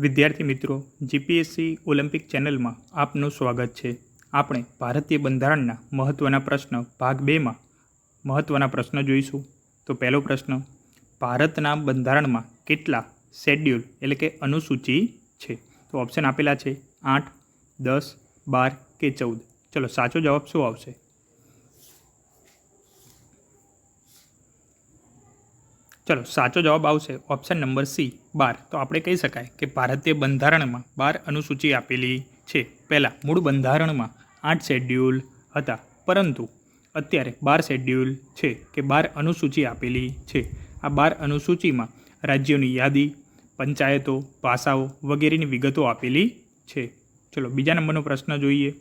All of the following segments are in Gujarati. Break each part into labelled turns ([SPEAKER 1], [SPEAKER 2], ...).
[SPEAKER 1] વિદ્યાર્થી મિત્રો, જીપીએસસી ઓલિમ્પિક ચેનલમાં આપનું સ્વાગત છે. આપણે ભારતીય બંધારણના મહત્ત્વના પ્રશ્ન ભાગ 2માં મહત્ત્વના પ્રશ્ન જોઈશું. તો પહેલો પ્રશ્ન, ભારતના બંધારણમાં કેટલા શેડ્યુલ એટલે કે અનુસૂચિ છે? તો ઓપ્શન આપેલા છે 8, 10, 12 કે 14. ચલો સાચો જવાબ શું આવશે? ચલો સાચો જવાબ આવશે ઓપ્શન નંબર સી 12. તો આપણે કહી શકાય કે ભારતીય બંધારણમાં 12 અનુસૂચિ આપેલી છે. પહેલાં મૂળ બંધારણમાં 8 શેડ્યુલ હતા, પરંતુ અત્યારે 12 શેડ્યુલ છે કે 12 અનુસૂચિ આપેલી છે. આ 12 અનુસૂચિમાં રાજ્યોની યાદી, પંચાયતો, ભાષાઓ વગેરેની વિગતો આપેલી છે. ચલો બીજા નંબરનો પ્રશ્ન જોઈએ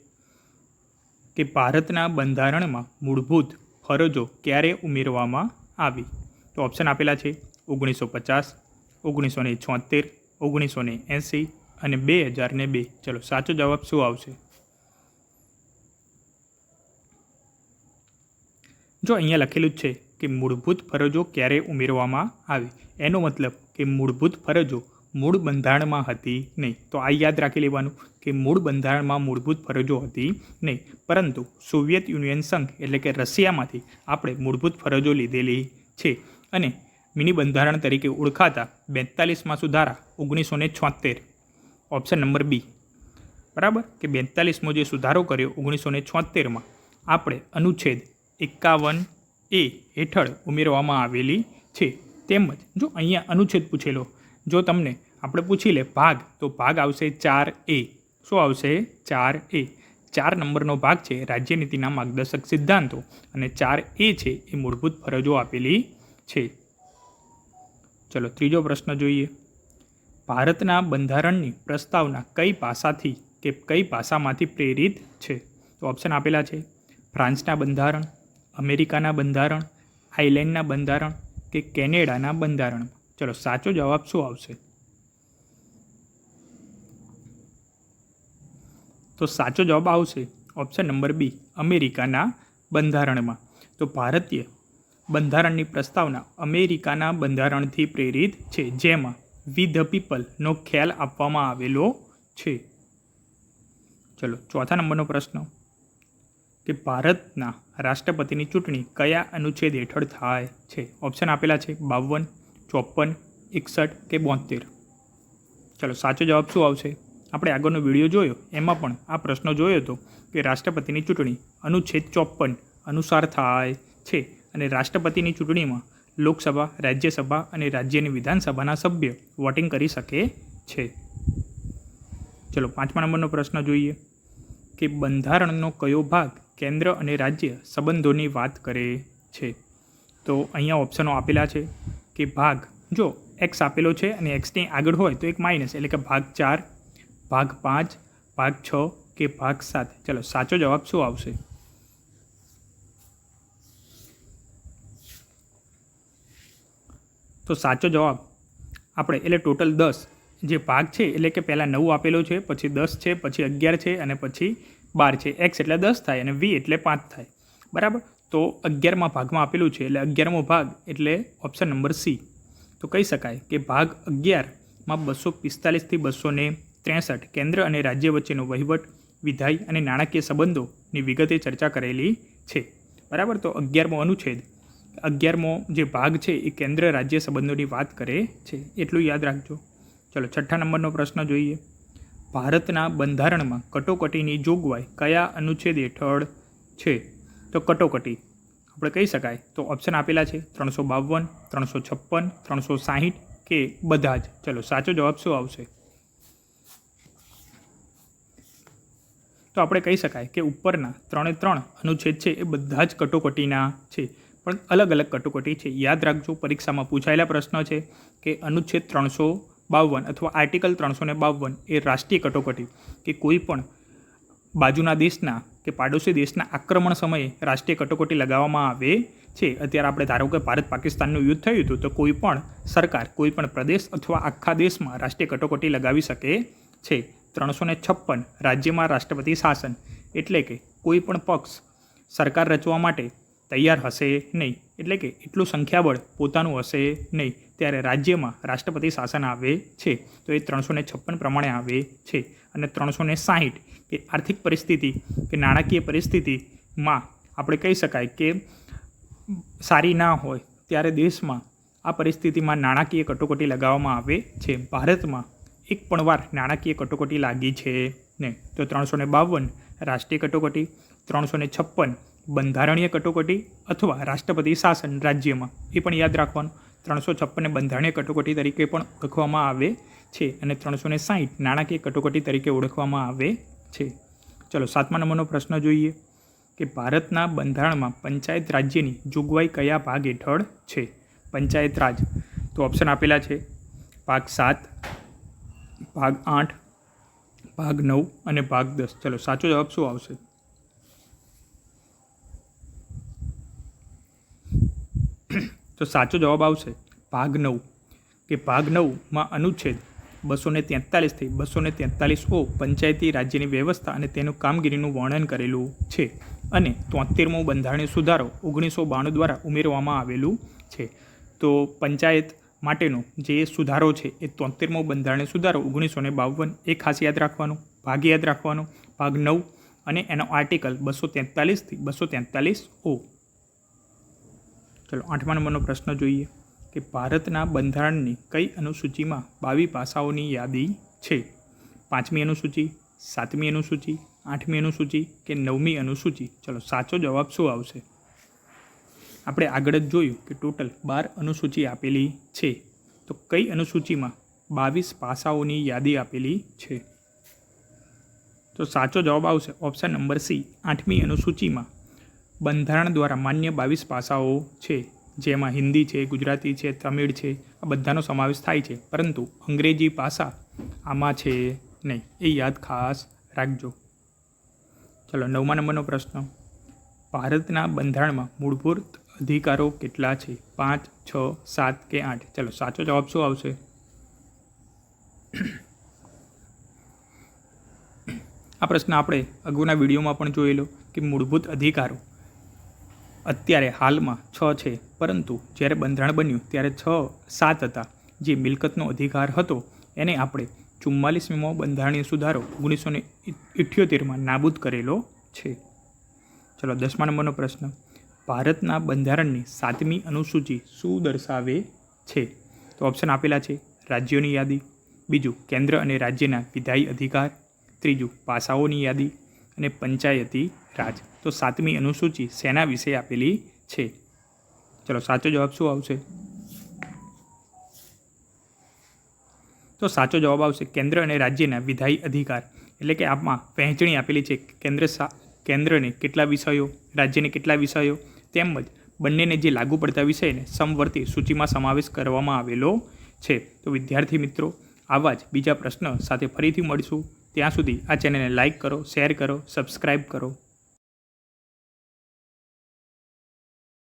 [SPEAKER 1] કે ભારતના બંધારણમાં મૂળભૂત ફરજો ક્યારે ઉમેરવામાં આવી? તો ઓપ્શન આપેલા છે 1950, 1976, 1980 અને 2002. ચલો સાચો જવાબ શું આવશે? જો અહીંયા લખેલું જ છે કે મૂળભૂત ફરજો ક્યારે ઉમેરવામાં આવી, એનો મતલબ કે મૂળભૂત ફરજો મૂળ બંધારણમાં હતી નહીં. તો આ યાદ રાખી લેવાનું કે મૂળ બંધારણમાં મૂળભૂત ફરજો હતી નહીં, પરંતુ સોવિયત યુનિયન સંઘ એટલે કે રશિયામાંથી આપણે મૂળભૂત ફરજો લીધેલી છે અને મિની બંધારણ તરીકે ઓળખાતા 42માં સુધારા 1976, ઓપ્શન નંબર બી. બરાબર કે 42મો જે સુધારો કર્યો 1976માં આપણે અનુચ્છેદ 51A હેઠળ ઉમેરવામાં આવેલી છે. તેમજ જો અહીંયા અનુચ્છેદ પૂછેલો, જો તમને આપણે પૂછી લે ભાગ, તો ભાગ આવશે 4A. શું આવશે? 4A. 4 નંબરનો ભાગ છે રાજ્ય નીતિના માર્ગદર્શક સિદ્ધાંતો અને 4A છે એ મૂળભૂત ફરજો આપેલી છે. ચલો ત્રીજો પ્રશ્ન જોઈએ. ભારતના બંધારણની પ્રસ્તાવના કઈ ભાષાથી કે કઈ ભાષામાંથી પ્રેરિત છે? તો ઓપ્શન આપેલા છે ફ્રાન્સના બંધારણ, અમેરિકાના બંધારણ, આયર્લેન્ડના બંધારણ કે કેનેડાના બંધારણ. ચલો સાચો જવાબ શું આવશે? તો સાચો જવાબ આવશે ઓપ્શન નંબર બી, અમેરિકાના બંધારણમાં. તો ભારતીય બંધારણની પ્રસ્તાવના અમેરિકાના બંધારણથી પ્રેરિત છે, જેમાં વી ધ પીપલનો ખ્યાલ આપવામાં આવેલો છે. ચલો ચોથા નંબરનો પ્રશ્ન કે ભારતના રાષ્ટ્રપતિની ચૂંટણી કયા અનુચ્છેદ હેઠળ થાય છે? ઓપ્શન આપેલા છે 52, 54, 61 કે 72. ચલો સાચો જવાબ શું આવશે? આપણે આગળનો વિડીયો જોયો એમાં પણ આ પ્રશ્નો જોયો હતો કે રાષ્ટ્રપતિની ચૂંટણી અનુચ્છેદ 54 અનુસાર થાય છે અને રાષ્ટ્રપતિની ચૂંટણીમાં લોકસભા, રાજ્યસભા અને રાજ્યની વિધાનસભાના સભ્ય વોટિંગ કરી શકે છે. ચલો પાંચમા નંબરનો પ્રશ્ન જોઈએ કે બંધારણનો કયો ભાગ કેન્દ્ર અને રાજ્ય સંબંધોની વાત કરે છે? તો અહીંયા ઓપ્શનો આપેલા છે કે ભાગ, જો એક્સ આપેલો છે અને એક્સની આગળ હોય તો એક માઇનસ એટલે કે ભાગ 4, ભાગ 5, ભાગ 6 કે ભાગ 7. ચલો સાચો જવાબ શું આવશે? તો સાચો જવાબ આપણે એટલે ટોટલ 10 જે ભાગ છે, એટલે કે પહેલાં 9 આપેલો છે, પછી 10 છે, પછી 11 છે અને પછી 12 છે. એક્સ એટલે 10 થાય અને વી એટલે 5 થાય. બરાબર. તો 11મા ભાગમાં આપેલું છે એટલે 11મો ભાગ એટલે ઓપ્શન નંબર સી. તો કહી શકાય કે ભાગ 11માં 245 થી 263 કેન્દ્ર અને રાજ્ય વચ્ચેનો વહીવટ, વિધાય અને નાણાકીય સંબંધોની વિગતે ચર્ચા કરેલી છે. બરાબર. તો 11મો અનુચ્છેદ, 11મો જે ભાગ છે એ કેન્દ્ર રાજ્ય સંબંધોની વાત કરે છે, એટલું યાદ રાખજો. ચલો છઠ્ઠા નંબરનો પ્રશ્ન જોઈએ. ભારતના બંધારણમાં કટોકટીની જોગવાઈ કયા અનુચ્છેદ હેઠળ છે? તો કટોકટી આપણે કહી શકાય તો ઓપ્શન આપેલા છે 352, 356, 360 કે બધા જ. ચલો સાચો જવાબ શું આવશે? તો આપણે કહી શકાય કે ઉપરના 3 અનુચ્છેદ છે એ બધા જ કટોકટીના છે, પણ અલગ અલગ કટોકટી છે. યાદ રાખજો, પરીક્ષામાં પૂછાયેલા પ્રશ્ન છે કે અનુચ્છેદ 352 અથવા આર્ટિકલ 352 એ રાષ્ટ્રીય કટોકટી કે કોઈ પણ બાજુના દેશના કે પાડોશી દેશના આક્રમણ સમયે રાષ્ટ્રીય કટોકટી લગાવવામાં આવે છે. અત્યારે આપણે ધારો કે ભારત પાકિસ્તાનનું યુદ્ધ થયું હતું તો કોઈ પણ સરકાર કોઈ પણ પ્રદેશ અથવા આખા દેશમાં રાષ્ટ્રીય કટોકટી લગાવી શકે છે. 356 રાજ્યમાં રાષ્ટ્રપતિ શાસન એટલે કે કોઈ પણ પક્ષ સરકાર રચવા માટે તૈયાર હશે નહીં. એટલે કે એટલું સંખ્યાબળ પોતાનું હશે નહીં ત્યારે રાજ્યમાં રાષ્ટ્રપતિ શાસન આવે છે. તો એ 356 પ્રમાણે આવે છે. અને 360 કે આર્થિક પરિસ્થિતિ કે નાણાકીય પરિસ્થિતિમાં આપણે કહી શકાય કે સારી ના હોય ત્યારે દેશમાં આ પરિસ્થિતિમાં નાણાકીય કટોકટી લગાવવામાં આવે છે. ભારતમાં એક પણ વાર નાણાકીય કટોકટી લાગી છે ને. તો 352 રાષ્ટ્રીય કટોકટી, 356 બંધારણીય કટોકટી અથવા રાષ્ટ્રપતિ શાસન રાજ્યમાં, એ પણ યાદ રાખવાનું. 356 બંધારણીય કટોકટી તરીકે પણ ઓળખવામાં આવે છે અને 360 નાણાકીય કટોકટી તરીકે ઓળખવામાં આવે છે. ચલો 7મા નંબરનો પ્રશ્ન જોઈએ કે ભારતના બંધારણમાં પંચાયત રાજ્યની જોગવાઈ કયા ભાગ હેઠળ છે? પંચાયત રાજ. તો ઓપ્શન આપેલા છે ભાગ 7, ભાગ 8, ભાગ 9 અને ભાગ 10. ચલો સાચો જવાબ શું આવશે? તો સાચો જવાબ આવશે ભાગ 9 કે ભાગ 9માં અનુચ્છેદ 243 થી 243 પંચાયતી રાજ્યની વ્યવસ્થા અને તેનું કામગીરીનું વર્ણન કરેલું છે અને 73મો બંધારણીય સુધારો 1992 દ્વારા ઉમેરવામાં આવેલું છે. તો પંચાયત માટેનો જે સુધારો છે એ 73મો બંધારણીય સુધારો 1952, એ ખાસ યાદ રાખવાનું. ભાગ યાદ રાખવાનો ભાગ 9 અને એનો આર્ટિકલ 243 થી 243 ચલો 8મા નંબરનો પ્રશ્ન જોઈએ કે ભારતના બંધારણની કઈ અનુસૂચિમાં 22 પાસાઓની યાદી છે? 5મી અનુસૂચિ, 7મી અનુસૂચિ, 8મી અનુસૂચિ કે 9મી અનુસૂચિ? ચલો સાચો જવાબ શું આવશે? આપણે આગળ જ જોયું કે ટોટલ 12 અનુસૂચિ આપેલી છે. તો કઈ અનુસૂચિમાં 22 પાસાઓની યાદી આપેલી છે? તો સાચો જવાબ આવશે ઓપ્શન નંબર સી, 8મી અનુસૂચિમાં બંધારણ દ્વારા માન્ય 22 પાસાઓ છે, જેમાં હિન્દી છે, ગુજરાતી છે, તમિળ છે, આ બધાનો સમાવેશ થાય છે, પરંતુ અંગ્રેજી ભાષા આમાં છે નહીં. એ યાદ ખાસ રાખજો. ચલો 9મા નંબરનો પ્રશ્ન, ભારતના બંધારણમાં મૂળભૂત અધિકારો કેટલા છે? 5, 6, 7 કે 8? ચલો સાચો જવાબ શું આવશે? આ પ્રશ્ન આપણે અગાઉના વિડીયોમાં પણ જોયેલો કે મૂળભૂત અધિકારો અત્યારે હાલમાં 6 છે, પરંતુ જ્યારે બંધારણ બન્યું ત્યારે 7 હતા. જે મિલકતનો અધિકાર હતો એને આપણે 44મો બંધારણીય સુધારો 1978માં નાબૂદ કરેલો છે. ચલો 10મા નંબરનો પ્રશ્ન, ભારતના બંધારણની 7મી અનુસૂચિ શું દર્શાવે છે? તો ઓપ્શન આપેલા છે રાજ્યોની યાદી, બીજું કેન્દ્ર અને રાજ્યના વિધાયી અધિકાર, ત્રીજું પાસાઓની યાદી અને પંચાયતી રાજ. તો 7મી અનુસૂચિ શેના વિશે આપેલી છે? ચલો સાચો જવાબ શું આવશે? તો સાચો જવાબ આવશે કેન્દ્ર અને રાજ્યના વિધાયી અધિકાર. એટલે કે આમાં વહેંચણી આપેલી છે કેન્દ્રને કેટલા વિષયો, રાજ્યને કેટલા વિષયો, તેમજ બંનેને જે લાગુ પડતા વિષયને સમવર્તી સૂચિમાં સમાવેશ કરવામાં આવેલો છે. તો વિદ્યાર્થી મિત્રો, આવા જ બીજા પ્રશ્ન સાથે ફરીથી મળીશું. ત્યાં સુધી આ ચેનલને લાઇક કરો, શેર કરો, સબસ્ક્રાઈબ કરો.